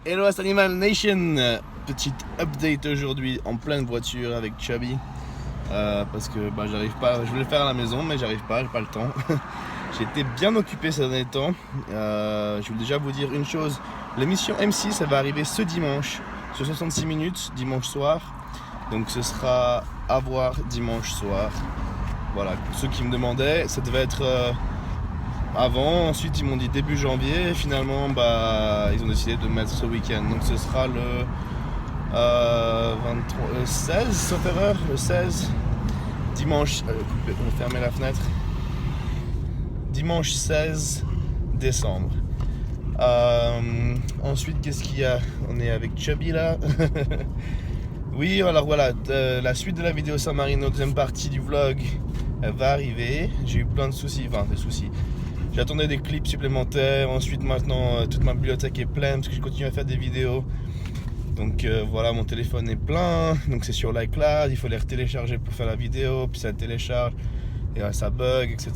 Hello Animal Nation, petite update aujourd'hui en pleine voiture avec Chubby parce que j'arrive pas, je voulais le faire à la maison mais j'arrive pas, j'ai pas le temps. J'ai été bien occupé ces derniers temps. Je voulais déjà vous dire une chose, l'émission M6 elle va arriver ce dimanche sur 66 minutes, dimanche soir. Donc ce sera à voir dimanche soir. Voilà, pour ceux qui me demandaient, ça devait être avant, ensuite ils m'ont dit début janvier, et finalement ils ont décidé de mettre ce week-end. Donc ce sera le 16, sauf erreur, le 16, dimanche, on va fermer la fenêtre, dimanche 16 décembre. Ensuite qu'est-ce qu'il y a? On est avec Chubby là. Oui, alors voilà, la suite de la vidéo San Marino, deuxième partie du vlog, elle va arriver. J'ai eu plein de soucis, des soucis. J'attendais des clips supplémentaires, ensuite maintenant toute ma bibliothèque est pleine parce que je continue à faire des vidéos. Donc voilà, mon téléphone est plein, donc c'est sur l'iCloud, il faut les télécharger pour faire la vidéo, puis ça télécharge et ça bug, etc.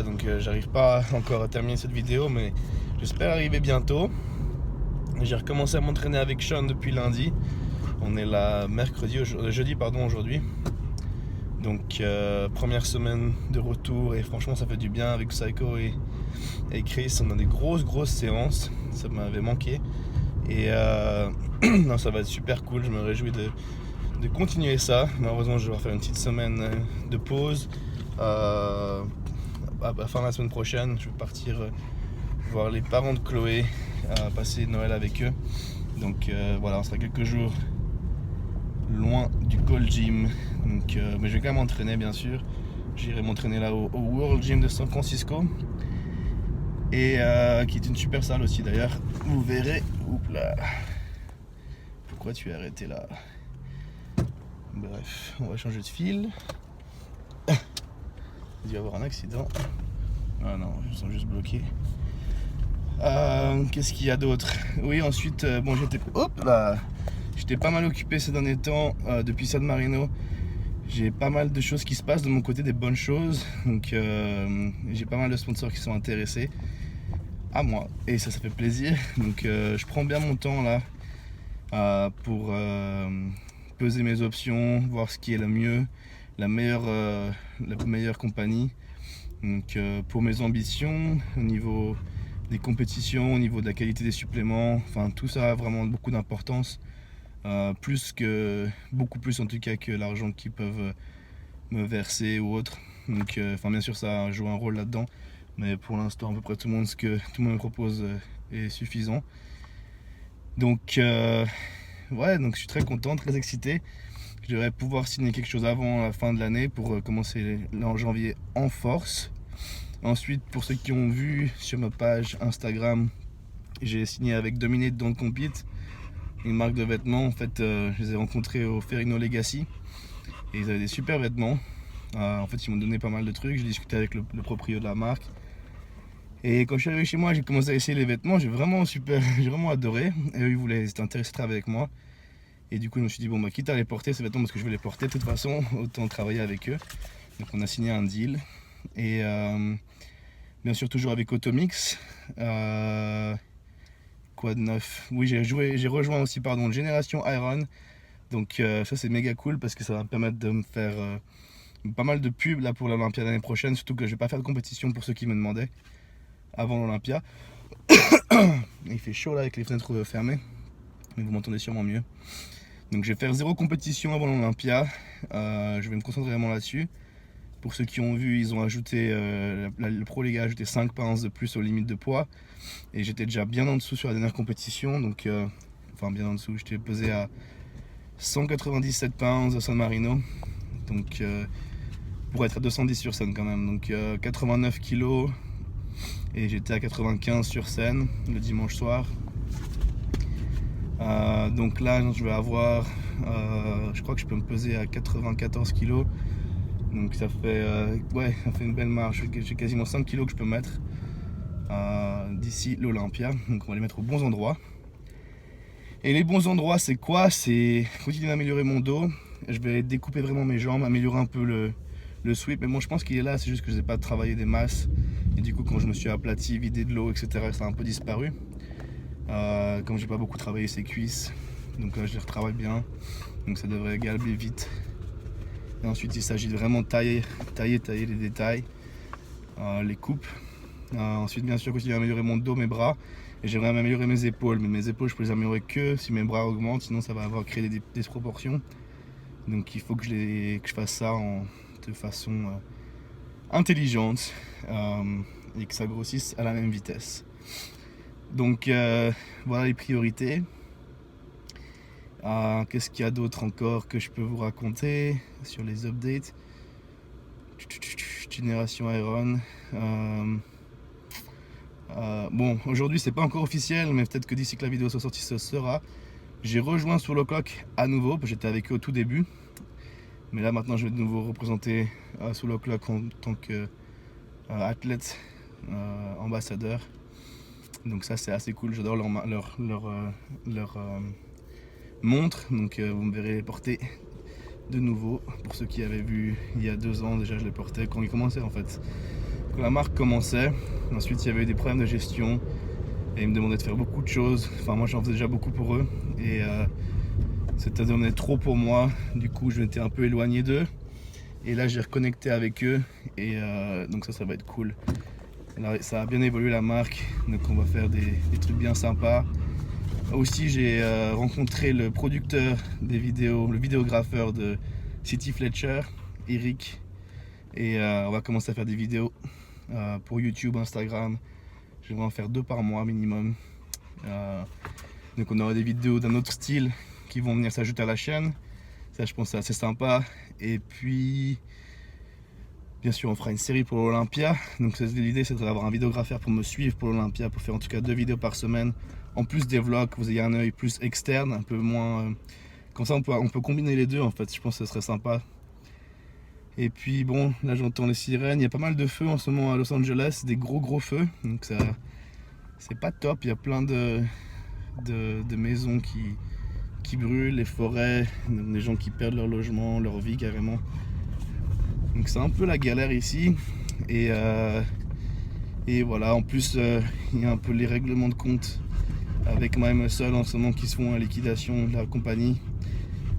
Donc j'arrive pas encore à terminer cette vidéo, mais j'espère arriver bientôt. J'ai recommencé à m'entraîner avec Sean depuis lundi. On est là jeudi aujourd'hui. Donc première semaine de retour et franchement ça fait du bien avec Psycho et Chris. On a des grosses séances, ça m'avait manqué. Et non, ça va être super cool, je me réjouis de continuer ça. Malheureusement je vais faire une petite semaine de pause. À la fin de la semaine prochaine, je vais partir voir les parents de Chloé, passer Noël avec eux. Donc voilà, on sera quelques jours loin du Gold Gym, donc, mais je vais quand même m'entraîner bien sûr. J'irai m'entraîner là au World Gym de San Francisco et qui est une super salle aussi d'ailleurs, vous verrez. Oups là, pourquoi tu es arrêté là? Bref, on va changer de fil. Il doit y avoir un accident. Ah non, ils sont juste bloqués. Qu'est-ce qu'il y a d'autre? Oui, ensuite j'étais pas mal occupé ces derniers temps depuis San Marino. J'ai pas mal de choses qui se passent de mon côté, des bonnes choses. Donc j'ai pas mal de sponsors qui sont intéressés à moi et ça fait plaisir. Donc je prends bien mon temps là pour peser mes options, voir ce qui est le mieux, la meilleure compagnie. Donc pour mes ambitions au niveau des compétitions, au niveau de la qualité des suppléments, enfin tout ça a vraiment beaucoup d'importance. Beaucoup plus en tout cas que l'argent qu'ils peuvent me verser ou autre. Donc bien sûr ça joue un rôle là-dedans, mais pour l'instant à peu près ce que tout le monde me propose est suffisant. Donc donc je suis très content, très excité. Je devrais pouvoir signer quelque chose avant la fin de l'année pour commencer en janvier en force. Ensuite, pour ceux qui ont vu sur ma page Instagram, j'ai signé avec Dominate Don't Compete, une marque de vêtements. En fait, je les ai rencontrés au Ferrigno Legacy et ils avaient des super vêtements. En fait, ils m'ont donné pas mal de trucs. J'ai discuté avec le propriétaire de la marque. Et quand je suis arrivé chez moi, j'ai commencé à essayer les vêtements. J'ai vraiment adoré. Et eux, ils étaient intéressés de travailler avec moi. Et du coup, je me suis dit, quitte à les porter ces vêtements parce que je veux les porter de toute façon, autant travailler avec eux. Donc, on a signé un deal. Et bien sûr, toujours avec Automix. Quoi de neuf? Oui, j'ai rejoint aussi Génération Iron. Donc ça c'est méga cool parce que ça va me permettre de me faire pas mal de pubs là pour l'Olympia l'année prochaine. Surtout que je vais pas faire de compétition pour ceux qui me demandaient avant l'Olympia. Il fait chaud là avec les fenêtres fermées, mais vous m'entendez sûrement mieux. Donc je vais faire 0 compétition avant l'Olympia. Je vais me concentrer vraiment là-dessus. Pour ceux qui ont vu, ils ont ajouté, le Pro League a ajouté 5 pounds de plus aux limites de poids. Et j'étais déjà bien en dessous sur la dernière compétition. Donc, bien en dessous, j'étais pesé à 197 pounds à San Marino. Donc, pour être à 210 sur scène quand même. Donc, 89 kilos. Et j'étais à 95 sur scène le dimanche soir. Donc là, je vais avoir, je crois que je peux me peser à 94 kilos. Donc ça fait une belle marge. J'ai quasiment 5 kilos que je peux mettre d'ici l'Olympia. Donc on va les mettre aux bons endroits. Et les bons endroits c'est quoi? C'est continuer d'améliorer mon dos. Je vais découper vraiment mes jambes, améliorer un peu le sweep. Mais bon, je pense qu'il est là, c'est juste que je n'ai pas travaillé des masses. Et du coup quand je me suis aplati, vidé de l'eau, etc., ça a un peu disparu. Comme j'ai pas beaucoup travaillé ses cuisses, donc je les retravaille bien, donc ça devrait galber vite. Et ensuite il s'agit de vraiment tailler les détails, les coupes. Ensuite bien sûr continuer à améliorer mon dos, mes bras, et j'aimerais améliorer mes épaules, mais mes épaules je peux les améliorer que si mes bras augmentent, sinon ça va avoir créé des disproportions. Donc il faut que je fasse ça de façon intelligente et que ça grossisse à la même vitesse. Donc voilà les priorités. Qu'est-ce qu'il y a d'autre encore que je peux vous raconter sur les updates? Génération Iron. Bon, aujourd'hui c'est pas encore officiel, mais peut-être que d'ici que la vidéo soit sortie, ce sera. J'ai rejoint Solo Clock à nouveau, j'étais avec eux au tout début. Mais là maintenant je vais de nouveau représenter Solo Clock en tant qu'athlète, ambassadeur. Donc ça c'est assez cool, j'adore leur montre. Donc vous me verrez les porter de nouveau. Pour ceux qui avaient vu il y a 2 ans déjà, je les portais quand ils commençaient en fait. Quand la marque commençait, ensuite il y avait eu des problèmes de gestion et ils me demandaient de faire beaucoup de choses. Enfin moi j'en faisais déjà beaucoup pour eux et c'était devenu trop pour moi. Du coup je m'étais un peu éloigné d'eux et là j'ai reconnecté avec eux et donc ça va être cool. Là, ça a bien évolué la marque, donc on va faire des trucs bien sympas. Aussi j'ai rencontré le producteur des vidéos, le vidéographeur de City Fletcher, Eric, et on va commencer à faire des vidéos pour YouTube, Instagram. J'aimerais en faire 2 par mois minimum. Donc on aura des vidéos d'un autre style qui vont venir s'ajouter à la chaîne. Ça je pense c'est assez sympa. Et puis bien sûr on fera une série pour l'Olympia. Donc l'idée c'est d'avoir un vidéographeur pour me suivre pour l'Olympia, pour faire en tout cas 2 vidéos par semaine. En plus des vlogs, vous ayez un œil plus externe, un peu moins... comme ça on peut combiner les deux en fait, je pense que ce serait sympa. Et puis bon, là j'entends les sirènes, il y a pas mal de feux en ce moment à Los Angeles, des gros feux. Donc ça, c'est pas top, il y a plein de maisons qui brûlent, les forêts, des gens qui perdent leur logement, leur vie carrément. Donc c'est un peu la galère ici. Et voilà, en plus il y a un peu les règlements de compte avec MyMuscle en ce moment qui se font à liquidation de la compagnie.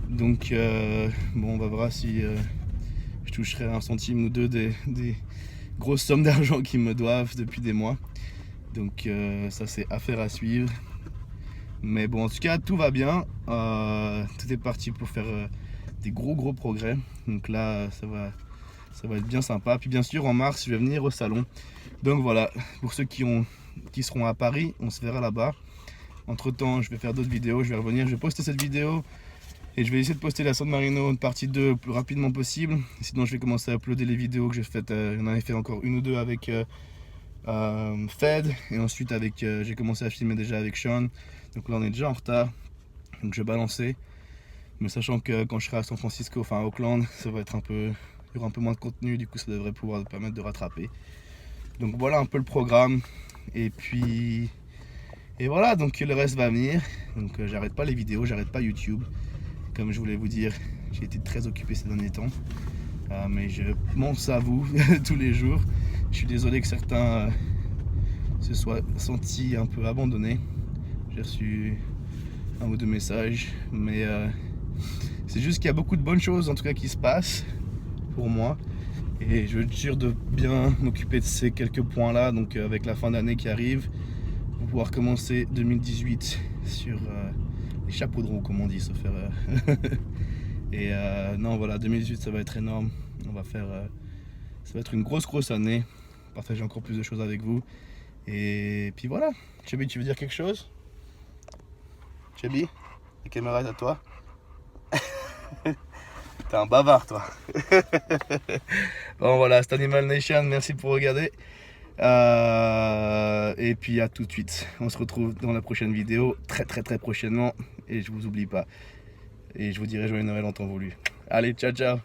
Donc bon, on va voir si je toucherai 1 centime ou 2 des grosses sommes d'argent qu'ils me doivent depuis des mois. Donc ça c'est affaire à suivre. Mais bon, en tout cas tout va bien. Tout est parti pour faire des gros progrès. Donc là ça va être bien sympa. Puis bien sûr en mars je vais venir au salon. Donc voilà, pour ceux qui seront à Paris, on se verra là-bas. Entre temps je vais faire d'autres vidéos, je vais revenir, je vais poster cette vidéo et je vais essayer de poster la San Marino une partie 2 le plus rapidement possible. Sinon je vais commencer à uploader les vidéos que j'ai faites, j'en avais fait encore 1 ou 2 avec Fed, et ensuite avec j'ai commencé à filmer déjà avec Sean. Donc là on est déjà en retard, donc je vais balancer, mais sachant que quand je serai à San Francisco, enfin à Oakland, ça va être il y aura un peu moins de contenu, du coup ça devrait pouvoir me permettre de rattraper. Donc voilà un peu le programme, et voilà, donc le reste va venir. Donc j'arrête pas les vidéos, j'arrête pas YouTube. Comme je voulais vous dire, j'ai été très occupé ces derniers temps. Mais je pense à vous tous les jours. Je suis désolé que certains se soient sentis un peu abandonnés. J'ai reçu 1 ou 2 messages. Mais c'est juste qu'il y a beaucoup de bonnes choses en tout cas qui se passent pour moi. Et je veux être sûr de bien m'occuper de ces quelques points là. Donc avec la fin d'année qui arrive, pour pouvoir commencer 2018 sur les chapeaux de roue comme on dit, se faire et non voilà, 2018 ça va être énorme. On va faire ça va être une grosse année, partager encore plus de choses avec vous. Et puis voilà. Chubby, tu veux dire quelque chose? Chubby, la caméra est à toi. T'es un bavard toi. Bon voilà, c'est Animal Nation, merci pour regarder. Et puis à tout de suite, on se retrouve dans la prochaine vidéo très prochainement, et je vous oublie pas, et je vous dirai joyeux Noël en temps voulu. Allez, ciao.